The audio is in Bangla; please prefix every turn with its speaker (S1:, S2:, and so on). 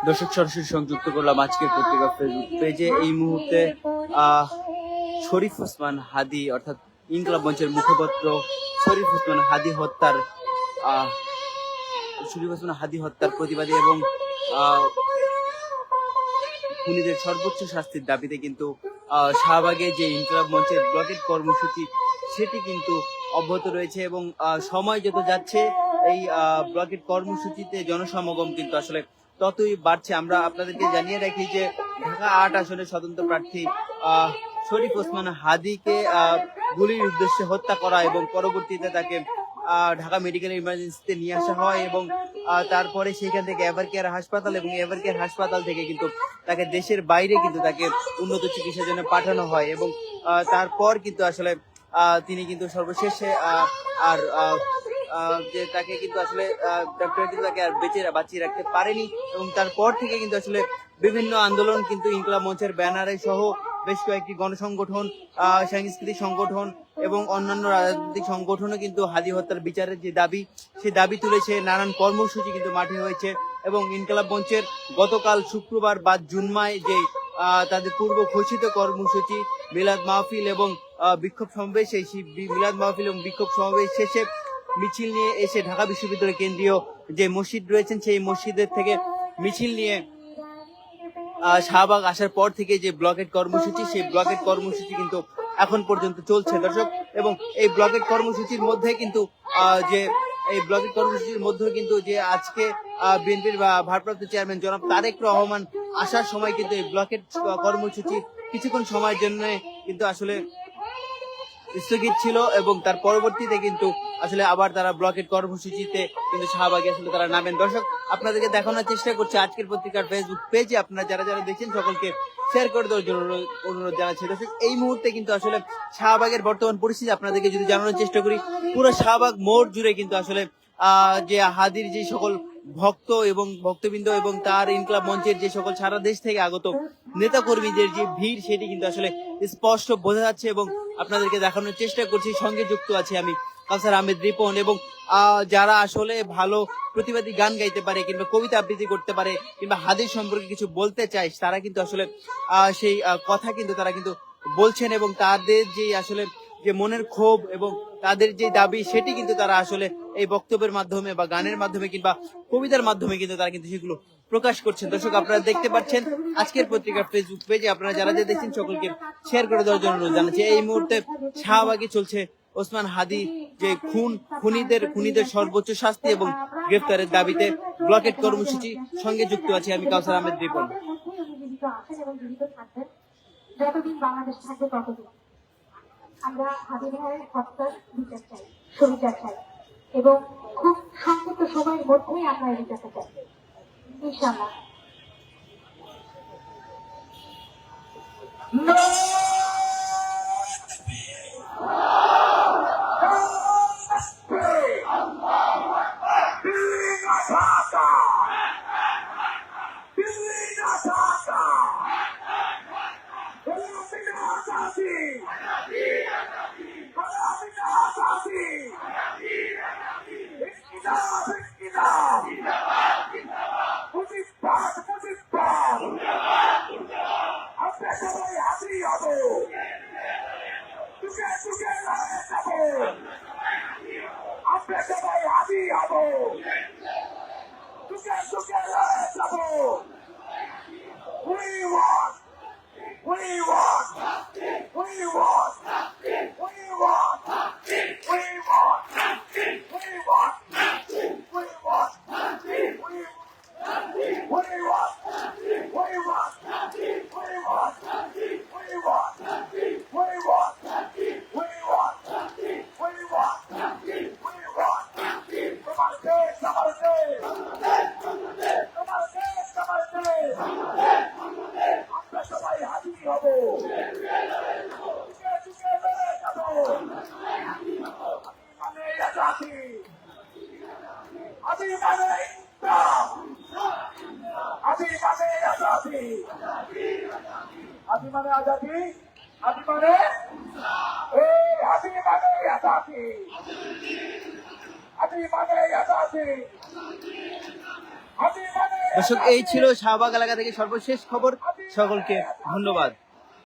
S1: দর্শক সরাসরি সংযুক্ত করলাম আজকের পত্রিকা ফেসবুক পেজে। এই মুহূর্তে শরীফ ওসমান হাদী অর্থাৎ ইনকলাব মঞ্চের মুখপাত্র শরীফ ওসমান হাদী হত্যার প্রতিবাদে এবং খুনিদের সর্বোচ্চ শাস্তির দাবিতে কিন্তু শাহবাগে যে ইনকলাব মঞ্চের ব্লকেট কর্মসূচি সেটি কিন্তু অব্যাহত রয়েছে এবং সময় যত যাচ্ছে এই ব্লকেট কর্মসূচিতে জনসমাগম কিন্তু আসলে ততই বাড়ছে। আমরা আপনাদেরকে জানিয়ে রাখি যে ঢাকা ৮ আসনের স্বতন্ত্র প্রার্থী শরীফ ওসমান হাদীকে গুলির উদ্দেশ্যে হত্যা করা এবং পরবর্তীতে তাকে ঢাকা মেডিকেল ইমার্জেন্সিতে নিয়ে আসা হয় এবং তারপরে সেখান থেকে এভারকেয়ার হাসপাতাল এবং এভারকেয়ার হাসপাতাল থেকে কিন্তু তাকে দেশের বাইরে কিন্তু তাকে উন্নত চিকিৎসার জন্য পাঠানো হয় এবং তারপর কিন্তু আসলে তিনি কিন্তু সর্বশেষে আর যে তাকে কিন্তু আসলে ডক্টর কিন্তু তাকে আর বাঁচিয়ে রাখতে পারেনি এবং তারপর থেকে কিন্তু আসলে বিভিন্ন আন্দোলন কিন্তু ইনকলাব মঞ্চের ব্যানারে সহ বেশ কয়েকটি গণসংগঠন, সাংস্কৃতিক সংগঠন এবং অন্যান্য রাজনৈতিক সংগঠনও কিন্তু হাদী হত্যার বিচারের যে দাবি সেই দাবি তুলেছে। নানান কর্মসূচি কিন্তু মাঠে হয়েছে এবং ইনকলাব মঞ্চের গতকাল শুক্রবার 5 জুন যে তাদের পূর্ব ঘোষিত কর্মসূচি মিলাদ মাহফিল এবং বিক্ষোভ সমাবেশ, সেই মিলাদ মাহফিল এবং বিক্ষোভ সমাবেশ শেষে মিছিল নিয়ে এসে ঢাকা বিশ্ববিদ্যালয় কেন্দ্রীয় যে মসজিদ রয়েছেন সেই মসজিদের থেকে মিছিল নিয়ে শাহবাগ আসার পর থেকে যে ব্লকেট কর্মসূচি সেই ব্লকেট কর্মসূচি কিন্তু এখন পর্যন্ত চলছে দর্শক। এবং এই ব্লকেট কর্মসূচির মধ্যে কিন্তু যে আজকে বিএনপির ভারপ্রাপ্ত চেয়ারম্যান জনাব তারেক রহমান আসার সময় কিন্তু এই ব্লকেট কর্মসূচি কিছুক্ষণ সময়ের জন্য কিন্তু আসলে স্থগিত ছিল এবং তার পরবর্তীতে কিন্তু আসলে আবার তারা ব্লকেট কর্মসূচিতে কিন্তু শাহবাগে আসলে তারা নামেন। দর্শক আপনাদেরকে দেখানোর চেষ্টা করছে আজকের পত্রিকার ফেসবুক পেজে, আপনারা যারা যারা দেখছেন সকলকে শেয়ার করে দেওয়ার জন্য অনুরোধ জানাচ্ছি। দর্শক এই মুহূর্তে কিন্তু আসলে শাহবাগের বর্তমান পরিস্থিতি আপনাদেরকে যদি জানানোর চেষ্টা করি, পুরো শাহবাগ মোড় জুড়ে কিন্তু আসলে যে হাদীর যে সকল ভক্ত এবং ভক্তবৃন্দ এবং তার ইনকলাব মঞ্চের যে সকল সারা দেশ থেকে আগত নেতা কর্মীদের যে ভিড় সেটি কিন্তু আসলে স্পষ্ট বোঝা যাচ্ছে এবং আপনাদেরকে দেখানোর চেষ্টা করছি। সঙ্গে যুক্ত আছি আমি কাউসার আহমেদ রিপন এবং যারা আসলে ভালো প্রতিবাদী গান গাইতে পারে কিংবা কবিতা আবৃত্তি করতে পারে কিংবা হাদীর সম্পর্কে কিছু বলতে চায় তারা কিন্তু আসলে সেই কথা কিন্তু তারা কিন্তু বলছেন এবং তাদের যে আসলে যে মনের ক্ষোভ এবং তাদের যে দাবি সেটি কিন্তু তারা আসলে এই বক্তব্যের মাধ্যমে বা গানের মাধ্যমে কিংবা কবিতার মাধ্যমে কিন্তু তারা কিন্তু সেগুলো প্রকাশ করছেন। দর্শক আপনারা দেখতে পাচ্ছেন আজকের পত্রিকার ফেসবুক পেজে, আপনারা যারা যারা দেখছেন সকলকে শেয়ার করে দেওয়ার জন্য অনুরোধ জানাচ্ছি। এই মুহূর্তে শাহবাগে চলছে ওসমান হাদী যে খুনিদের সর্বোচ্চ শাস্তি এবং গ্রেফতারের দাবিতে ব্লকেট কর্মসূচি। সঙ্গে যুক্ত আছি আমি কাউসার আহমেদ রিপন।
S2: যতদিন বাংলাদেশ থাকবে ততদিন আমরা হাদী ভাইয়ের হত্যার বিচার চাই, সুবিচার চাই এবং খুব সংক্ষিপ্ত সময়ের মধ্যেই আমরা এই বিচারটা চাই ইনশাআল্লাহ।
S1: দর্শক, এই ছিল শাহবাগ এলাকা থেকে সর্বশেষ খবর। সকলকে ধন্যবাদ।